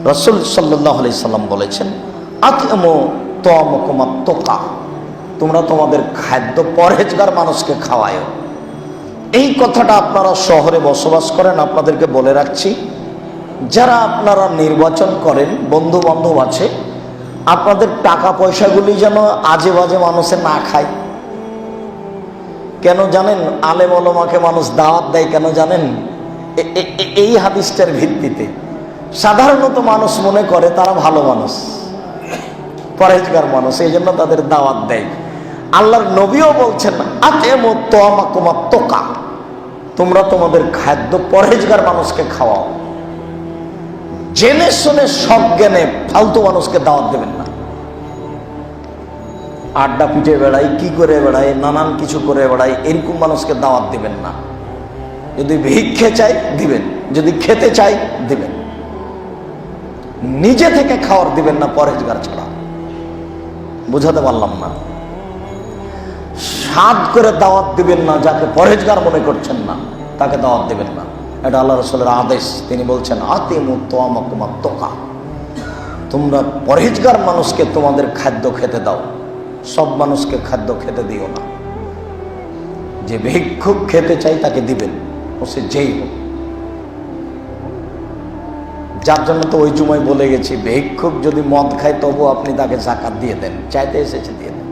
রাসূল সাল্লাল্লাহু আলাইহি সাল্লাম বলেছেন, আতিমু তাআমাকুম আত-তুকা, তোমরা তোমাদের খাদ্য পরহেজগার মানুষকে খাওয়ায়। এই কথাটা আপনারা শহরে বসবাস করেন, আপনাদেরকে বলে রাখছি, যারা আপনারা নির্বাচন করেন, বন্ধু বান্ধব আছে, আপনাদের টাকা পয়সাগুলি যেন আজে বাজে মানুষে না খায়। কেন জানেন? আলেম ওলামাকে মানুষ দাওয়াত দেয় কেন জানেন? এই হাদিসটার ভিত্তিতে। সাধারণত মানুষ মনে করে তারা ভালো মানুষ, পরহেজগার মানুষ, এই জন্য তাদের দাওয়াত দেয়। আল্লাহর নবীও বলছেন, আতিমু তাআমাকুম আত-তুকা, তোমরা তোমাদের খাদ্য পরহেজগার মানুষকে খাওয়াও। জেনে শুনে সব জ্ঞানে ফালতু মানুষকে দাওয়াত দেবেন না। আড্ডা পিটে বেড়াই, কি করে বেড়াই, নানান কিছু করে বেড়াই, এরকম মানুষকে দাওয়াত দিবেন না। যদি ভিক্ষে চাই দিবেন, যদি খেতে চাই দিবেন, নিজে থেকে খাওয়ার দিবেন না পরহেজগার ছাড়া। বুঝাতে পারলাম না? স্বাদ করে দাওয়াত দিবেন না, যাকে পরহেজগার মনে করছেন না তাকে দাওয়াত দিবেন না। এটা আল্লাহ রাসূলের আদেশ। তিনি বলছেন, আতিমু তাআমাকুম আত-তুকা, তোমরা পরহেজগার মানুষকে তোমাদের খাদ্য খেতে দাও, সব মানুষকে খাদ্য খেতে দিও না। যে ভিক্ষুক খেতে চাই তাকে দিবেন, ও সে যেই হোক। যার জন্য তো ওই জুমায় বলে গেছি, ভিক্ষুক যদি মদ খায় তবু আপনি তাকে যাকাত দিয়ে দেন, চাইতে এসেছে দিয়ে দেন।